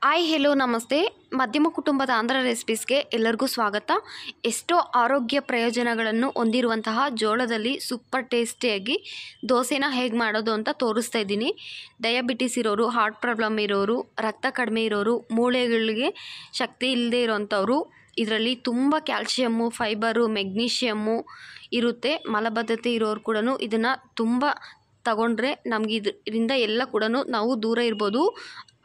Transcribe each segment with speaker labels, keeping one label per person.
Speaker 1: Hi hello ನಮಸ್ತೆ. ಮಧ್ಯಮ ಕುಟುಂಬದ ಆಂಧ್ರ ರೆಸಿಪೀಸ್ಗೆ ಎಲ್ಲರಿಗೂ ಸ್ವಾಗತ. ಎಷ್ಟೋ ಆರೋಗ್ಯ ಪ್ರಯೋಜನಗಳನ್ನು ಹೊಂದಿರುವಂತಹ ಜೋಳದಲ್ಲಿ ಸೂಪರ್ ಟೇಸ್ಟಿಯಾಗಿ ದೋಸೆನ ಹೇಗೆ ಮಾಡೋದು ಅಂತ ತೋರಿಸ್ತಾ ಇದ್ದೀನಿ. ಡಯಾಬಿಟಿಸ್ ಇರೋರು, ಹಾರ್ಟ್ ಪ್ರಾಬ್ಲಮ್ ಇರೋರು, ರಕ್ತ ಕಡಿಮೆ ಇರೋರು, ಮೂಳೆಗಳಿಗೆ ಶಕ್ತಿ ಇಲ್ಲದೆ ಇರೋವಂಥವ್ರು, ಇದರಲ್ಲಿ ತುಂಬ ಕ್ಯಾಲ್ಶಿಯಮ್ಮು, ಫೈಬರು, ಮೆಗ್ನೀಷಿಯಮ್ಮು ಇರುತ್ತೆ. ಮಲಬದ್ಧತೆ ಇರೋರು ಕೂಡ ಇದನ್ನು ತುಂಬ ತಗೊಂಡ್ರೆ ನಮಗೆ ಇದರಿಂದ ಎಲ್ಲ ಕೂಡ ನಾವು ದೂರ ಇರ್ಬೋದು.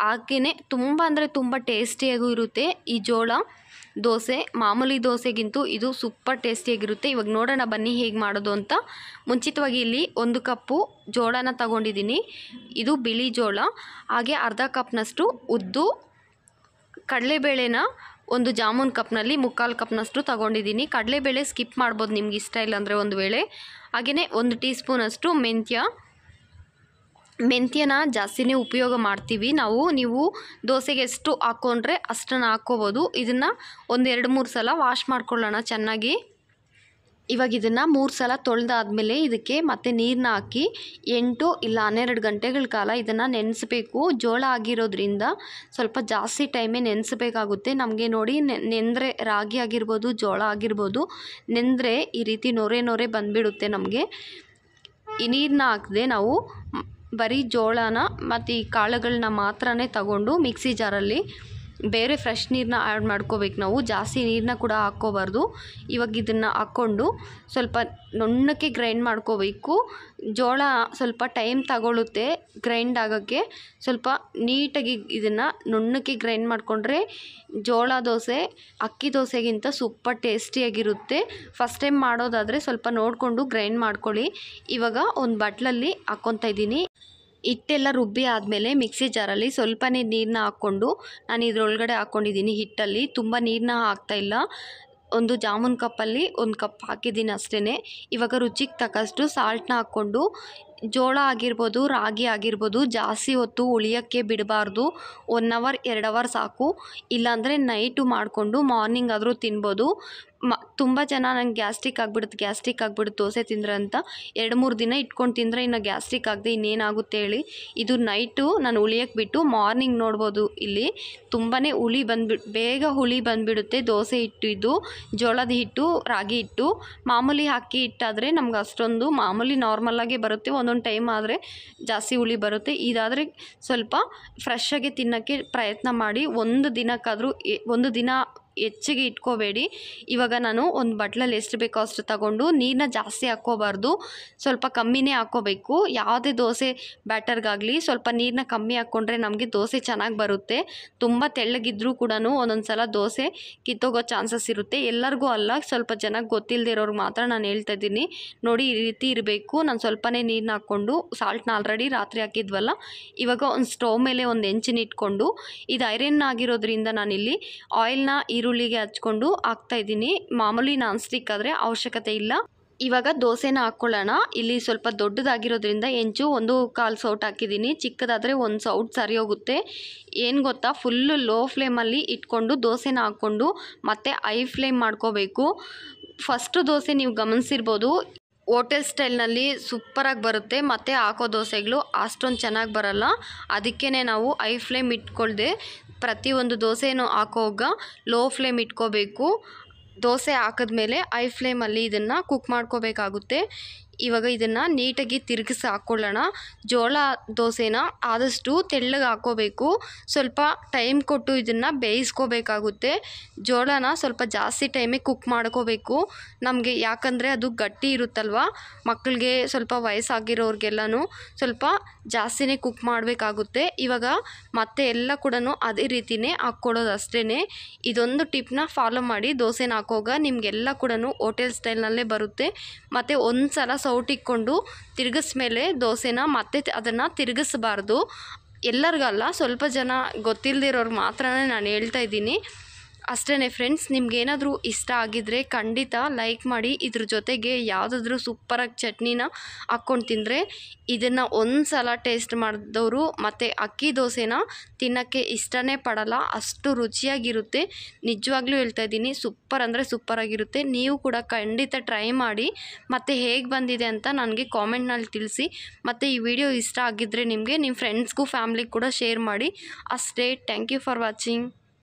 Speaker 1: ಹಾಗೆಯೇ ತುಂಬ ಅಂದರೆ ತುಂಬ ಟೇಸ್ಟಿಯಾಗೂ ಇರುತ್ತೆ ಈ ಜೋಳ ದೋಸೆ. ಮಾಮೂಲಿ ದೋಸೆಗಿಂತೂ ಇದು ಸೂಪರ್ ಟೇಸ್ಟಿಯಾಗಿರುತ್ತೆ. ಇವಾಗ ನೋಡೋಣ ಬನ್ನಿ ಹೇಗೆ ಮಾಡೋದು ಅಂತ. ಮುಂಚಿತವಾಗಿ ಇಲ್ಲಿ 1 ಕಪ್ಪು ಜೋಳನ ತಗೊಂಡಿದ್ದೀನಿ. ಇದು ಬಿಳಿ ಜೋಳ. ಹಾಗೆ ಅರ್ಧ ಕಪ್ನಷ್ಟು ಉದ್ದು, ಕಡಲೆಬೇಳೆನ ಒಂದು ಜಾಮೂನ್ ಕಪ್ನಲ್ಲಿ 3/4 ಕಪ್ನಷ್ಟು ತಗೊಂಡಿದ್ದೀನಿ. ಕಡಲೆಬೇಳೆ ಸ್ಕಿಪ್ ಮಾಡ್ಬೋದು ನಿಮ್ಗೆ ಇಷ್ಟ ಇಲ್ಲ ಅಂದರೆ ಒಂದು ವೇಳೆ. ಹಾಗೆಯೇ 1 ಟೀ ಸ್ಪೂನಷ್ಟು ಮೆಂತ್ಯನ ಜಾಸ್ತಿನೇ ಉಪಯೋಗ ಮಾಡ್ತೀವಿ ನಾವು. ನೀವು ದೋಸೆಗೆ ಎಷ್ಟು ಹಾಕ್ಕೊಂಡ್ರೆ ಅಷ್ಟನ್ನು ಹಾಕ್ಕೋಬೋದು. ಇದನ್ನು 1-2-3 ಸಲ ವಾಶ್ ಮಾಡ್ಕೊಳ್ಳೋಣ ಚೆನ್ನಾಗಿ. ಇವಾಗ ಇದನ್ನು 3 ಸಲ ತೊಳೆದಾದ್ಮೇಲೆ ಇದಕ್ಕೆ ಮತ್ತೆ ನೀರನ್ನ ಹಾಕಿ 8 ಇಲ್ಲ 12 ಗಂಟೆಗಳ ಕಾಲ ಇದನ್ನು ನೆನೆಸಬೇಕು. ಜೋಳ ಆಗಿರೋದ್ರಿಂದ ಸ್ವಲ್ಪ ಜಾಸ್ತಿ ಟೈಮೇ ನೆನೆಸಬೇಕಾಗುತ್ತೆ. ನಮಗೆ ನೋಡಿ ನೆಂದರೆ ರಾಗಿ ಆಗಿರ್ಬೋದು, ಜೋಳ ಆಗಿರ್ಬೋದು, ನೆಂದರೆ ಈ ರೀತಿ ನೊರೆ ಬಂದುಬಿಡುತ್ತೆ ನಮಗೆ. ಈ ನೀರನ್ನ ಹಾಕದೆ ನಾವು ಬರೀ ಜೋಳನ ಮತ್ತು ಈ ಕಾಳುಗಳನ್ನ ಮಾತ್ರನೇ ತಗೊಂಡು ಮಿಕ್ಸಿ ಜಾರಲ್ಲಿ ಬೇರೆ ಫ್ರೆಶ್ ನೀರನ್ನ ಆ್ಯಡ್ ಮಾಡ್ಕೋಬೇಕು ನಾವು. ಜಾಸ್ತಿ ನೀರನ್ನ ಕೂಡ ಹಾಕ್ಕೋಬಾರ್ದು. ಇವಾಗ ಇದನ್ನು ಹಾಕ್ಕೊಂಡು ಸ್ವಲ್ಪ ನುಣ್ಣಕ್ಕೆ ಗ್ರೈಂಡ್ ಮಾಡ್ಕೋಬೇಕು. ಜೋಳ ಸ್ವಲ್ಪ ಟೈಮ್ ತಗೊಳ್ಳುತ್ತೆ ಗ್ರೈಂಡ್ ಆಗೋಕ್ಕೆ. ಸ್ವಲ್ಪ ನೀಟಾಗಿ ಇದನ್ನು ನುಣ್ಣಕ್ಕೆ ಗ್ರೈಂಡ್ ಮಾಡಿಕೊಂಡ್ರೆ ಜೋಳ ದೋಸೆ ಅಕ್ಕಿ ದೋಸೆಗಿಂತ ಸೂಪರ್ ಟೇಸ್ಟಿಯಾಗಿರುತ್ತೆ. ಫಸ್ಟ್ ಟೈಮ್ ಮಾಡೋದಾದರೆ ಸ್ವಲ್ಪ ನೋಡಿಕೊಂಡು ಗ್ರೈಂಡ್ ಮಾಡ್ಕೊಳ್ಳಿ. ಇವಾಗ ಒಂದು ಬಟ್ಲಲ್ಲಿ ಹಾಕ್ಕೊತಾ ಇದ್ದೀನಿ. ಹಿಟ್ಟೆಲ್ಲ ರುಬ್ಬಿ ಆದಮೇಲೆ ಮಿಕ್ಸಿ ಜಾರಲ್ಲಿ ಸ್ವಲ್ಪನೇ ನೀರನ್ನ ಹಾಕ್ಕೊಂಡು ನಾನು ಇದರೊಳಗಡೆ ಹಾಕ್ಕೊಂಡಿದ್ದೀನಿ. ಹಿಟ್ಟಲ್ಲಿ ತುಂಬ ನೀರನ್ನ ಹಾಕ್ತಾಯಿಲ್ಲ. ಒಂದು ಜಾಮೂನ್ ಕಪ್ಪಲ್ಲಿ 1 ಕಪ್ ಹಾಕಿದ್ದೀನಿ ಅಷ್ಟೇ. ಇವಾಗ ರುಚಿಗೆ ತಕ್ಕಷ್ಟು ಸಾಲ್ಟನ್ನ ಹಾಕ್ಕೊಂಡು, ಜೋಳ ಆಗಿರ್ಬೋದು, ರಾಗಿ ಆಗಿರ್ಬೋದು, ಜಾಸ್ತಿ ಹೊತ್ತು ಉಳಿಯೋಕ್ಕೆ ಬಿಡಬಾರ್ದು. 1 ಅವರ್ 2 ಅವರ್ ಸಾಕು. ಇಲ್ಲಾಂದರೆ ನೈಟು ಮಾಡಿಕೊಂಡು ಮಾರ್ನಿಂಗ್ ಆದರೂ ತಿನ್ಬೋದು. ತುಂಬ ಜನ ನಂಗೆ ಗ್ಯಾಸ್ಟ್ರಿಕ್ ಆಗಿಬಿಡುತ್ತೆ ದೋಸೆ ತಿಂದರೆ ಅಂತ 2-3 ದಿನ ಇಟ್ಕೊಂಡು ತಿಂದರೆ ಇನ್ನು ಗ್ಯಾಸ್ಟ್ರಿಕ್ ಆಗದೆ ಇನ್ನೇನಾಗುತ್ತೆ ಹೇಳಿ. ಇದು ನೈಟು ನಾನು ಉಳಿಯೋಕ್ಕೆ ಬಿಟ್ಟು ಮಾರ್ನಿಂಗ್ ನೋಡ್ಬೋದು. ಇಲ್ಲಿ ತುಂಬಾ ಬೇಗ ಹುಳಿ ಬಂದುಬಿಡುತ್ತೆ ದೋಸೆ ಹಿಟ್ಟು. ಇದು ಜೋಳದ ಹಿಟ್ಟು, ರಾಗಿ ಹಿಟ್ಟು. ಮಾಮೂಲಿ ಅಕ್ಕಿ ಹಿಟ್ಟಾದರೆ ನಮ್ಗೆ ಅಷ್ಟೊಂದು ಮಾಮೂಲಿ ನಾರ್ಮಲಾಗೆ ಬರುತ್ತೆ. ಒಂದೊಂದು ಟೈಮ್ ಆದರೆ ಜಾಸ್ತಿ ಹುಳಿ ಬರುತ್ತೆ. ಇದಾದರೆ ಸ್ವಲ್ಪ ಫ್ರೆಶ್ಶಾಗಿ ತಿನ್ನೋಕ್ಕೆ ಪ್ರಯತ್ನ ಮಾಡಿ. ಒಂದು ದಿನ ಹೆಚ್ಚಿಗೆ ಇಟ್ಕೋಬೇಡಿ. ಇವಾಗ ನಾನು ಒಂದು ಬಟ್ಲಲ್ಲಿ ಎಷ್ಟು ಬೇಕೋ ಅಷ್ಟು ತಗೊಂಡು ನೀರನ್ನ ಜಾಸ್ತಿ ಹಾಕ್ಕೋಬಾರ್ದು, ಸ್ವಲ್ಪ ಕಮ್ಮಿನೇ ಹಾಕ್ಕೋಬೇಕು. ಯಾವುದೇ ದೋಸೆ ಬ್ಯಾಟರ್ಗಾಗಲಿ ಸ್ವಲ್ಪ ನೀರನ್ನ ಕಮ್ಮಿ ಹಾಕ್ಕೊಂಡ್ರೆ ನಮಗೆ ದೋಸೆ ಚೆನ್ನಾಗಿ ಬರುತ್ತೆ. ತುಂಬ ತೆಳ್ಳಗಿದ್ರೂ ಕೂಡ ಒಂದೊಂದು ಸಲ ದೋಸೆ ಕಿತ್ತೋಗೋ ಚಾನ್ಸಸ್ ಇರುತ್ತೆ. ಎಲ್ಲರಿಗೂ ಅಲ್ಲ, ಸ್ವಲ್ಪ ಜನಕ್ಕೆ ಗೊತ್ತಿಲ್ಲದೆ ಇರೋರಿಗೆ ಮಾತ್ರ ನಾನು ಹೇಳ್ತಾ ಇದ್ದೀನಿ. ನೋಡಿ ಈ ರೀತಿ ಇರಬೇಕು. ನಾನು ಸ್ವಲ್ಪನೇ ನೀರನ್ನ ಹಾಕ್ಕೊಂಡು ಸಾಲ್ಟ್ನ ಆಲ್ರೆಡಿ ರಾತ್ರಿ ಹಾಕಿದ್ವಲ್ಲ, ಇವಾಗ ಒಂದು ಸ್ಟವ್ ಮೇಲೆ ಒಂದು ಹೆಂಚಿನ ಇಟ್ಕೊಂಡು, ಇದು ಐರನ್ ಆಗಿರೋದ್ರಿಂದ ನಾನಿಲ್ಲಿ ಆಯಿಲ್ನ ಈರುಳ್ಳಿಗೆ ಹಚ್ಕೊಂಡು ಹಾಕ್ತಾಯಿದ್ದೀನಿ. ಮಾಮೂಲಿ ನಾನ್ ಸ್ಟಿಕ್ ಆದರೆ ಅವಶ್ಯಕತೆ ಇಲ್ಲ. ಇವಾಗ ದೋಸೆನ ಹಾಕ್ಕೊಳ್ಳೋಣ. ಇಲ್ಲಿ ಸ್ವಲ್ಪ ದೊಡ್ಡದಾಗಿರೋದ್ರಿಂದ ಹೆಂಚು 1/4 ಸೌಟ್ ಹಾಕಿದ್ದೀನಿ. ಚಿಕ್ಕದಾದರೆ 1 ಸೌಟ್ ಸರಿ ಹೋಗುತ್ತೆ. ಏನು ಗೊತ್ತಾ, ಫುಲ್ಲು ಲೋ ಫ್ಲೇಮಲ್ಲಿ ಇಟ್ಕೊಂಡು ದೋಸೆನ ಹಾಕ್ಕೊಂಡು ಮತ್ತೆ ಹೈ ಫ್ಲೇಮ್ ಮಾಡ್ಕೋಬೇಕು. ಫಸ್ಟು ದೋಸೆ ನೀವು ಗಮನಿಸಿರ್ಬೋದು, ಹೋಟೆಲ್ ಸ್ಟೈಲ್ನಲ್ಲಿ ಸೂಪರಾಗಿ ಬರುತ್ತೆ. ಮತ್ತು ಹಾಕೋ ದೋಸೆಗಳು ಅಷ್ಟೊಂದು ಚೆನ್ನಾಗಿ ಬರಲ್ಲ. ಅದಕ್ಕೇ ನಾವು ಹೈ ಫ್ಲೇಮ್ ಇಟ್ಕೊಳ್ದೆ ಪ್ರತಿಯೊಂದು ದೋಸೆನೂ ಹಾಕೋವಾಗ ಲೋ ಫ್ಲೇಮ್ ಇಟ್ಕೋಬೇಕು. ದೋಸೆ ಹಾಕಿದ್ಮೇಲೆ ಹೈ ಫ್ಲೇಮಲ್ಲಿ ಇದನ್ನು ಕುಕ್ ಮಾಡ್ಕೋಬೇಕಾಗುತ್ತೆ. ಇವಾಗ ಇದನ್ನು ನೀಟಾಗಿ ತಿರುಗಿಸಿ ಹಾಕ್ಕೊಳ್ಳೋಣ. ಜೋಳ ದೋಸೆನ ಆದಷ್ಟು ತೆಳ್ಳಗೆ ಹಾಕ್ಕೋಬೇಕು. ಸ್ವಲ್ಪ ಟೈಮ್ ಕೊಟ್ಟು ಇದನ್ನು ಬೇಯಿಸ್ಕೋಬೇಕಾಗುತ್ತೆ. ಜೋಳನ ಸ್ವಲ್ಪ ಜಾಸ್ತಿ ಟೈಮೇ ಕುಕ್ ಮಾಡ್ಕೋಬೇಕು ನಮಗೆ, ಯಾಕಂದರೆ ಅದು ಗಟ್ಟಿ ಇರುತ್ತಲ್ವ. ಮಕ್ಕಳಿಗೆ ಸ್ವಲ್ಪ ವಯಸ್ಸಾಗಿರೋರಿಗೆಲ್ಲನೂ ಸ್ವಲ್ಪ ಜಾಸ್ತಿನೇ ಕುಕ್ ಮಾಡಬೇಕಾಗುತ್ತೆ. ಇವಾಗ ಮತ್ತೆ ಎಲ್ಲ ಕೂಡ ಅದೇ ರೀತಿಯೇ ಹಾಕ್ಕೊಡೋದು ಅಷ್ಟೇ. ಇದೊಂದು ಟಿಪ್ನ ಫಾಲೋ ಮಾಡಿ ದೋಸೆನ ಹಾಕೋವಾಗ ನಿಮಗೆಲ್ಲ ಕೂಡ ಹೋಟೆಲ್ ಸ್ಟೈಲ್ನಲ್ಲೇ ಬರುತ್ತೆ. ಮತ್ತು ಒಂದು ಸಲ ಸೌಟಿಕ್ಕೊಂಡು ತಿರುಗಿಸ್ಮೇಲೆ ದೋಸೆನ ಮತ್ತೆ ಅದನ್ನು ತಿರುಗಿಸಬಾರ್ದು. ಎಲ್ಲರಿಗಲ್ಲ, ಸ್ವಲ್ಪ ಜನ ಗೊತ್ತಿಲ್ಲದಿರೋರು ಮಾತ್ರ ನಾನು ಹೇಳ್ತಾ ಇದ್ದೀನಿ. ಅಷ್ಟೇ ಫ್ರೆಂಡ್ಸ್, ನಿಮ್ಗೇನಾದರೂ ಇಷ್ಟ ಆಗಿದ್ದರೆ ಖಂಡಿತ ಲೈಕ್ ಮಾಡಿ. ಇದ್ರ ಜೊತೆಗೆ ಯಾವುದಾದ್ರೂ ಸೂಪರಾಗಿ ಚಟ್ನಿನ ಹಾಕ್ಕೊಂಡು ತಿಂದರೆ ಇದನ್ನು ಒಂದು ಸಲ ಟೇಸ್ಟ್ ಮಾಡಿದವರು ಮತ್ತು ಅಕ್ಕಿ ದೋಸೆನ ತಿನ್ನೋಕ್ಕೆ ಇಷ್ಟನೇ ಪಡಲ್ಲ, ಅಷ್ಟು ರುಚಿಯಾಗಿರುತ್ತೆ. ನಿಜವಾಗ್ಲೂ ಹೇಳ್ತಾ ಇದ್ದೀನಿ, ಸೂಪರ್ ಅಂದರೆ ಸೂಪರಾಗಿರುತ್ತೆ. ನೀವು ಕೂಡ ಖಂಡಿತ ಟ್ರೈ ಮಾಡಿ ಮತ್ತು ಹೇಗೆ ಬಂದಿದೆ ಅಂತ ನನಗೆ ಕಾಮೆಂಟ್ನಲ್ಲಿ ತಿಳಿಸಿ. ಮತ್ತು ಈ ವಿಡಿಯೋ ಇಷ್ಟ ಆಗಿದ್ದರೆ ನಿಮಗೆ ನಿಮ್ಮ ಫ್ರೆಂಡ್ಸ್ಗೂ ಫ್ಯಾಮ್ಲಿಗೆ ಕೂಡ ಶೇರ್ ಮಾಡಿ. ಅಷ್ಟೇ. Thank you for watching.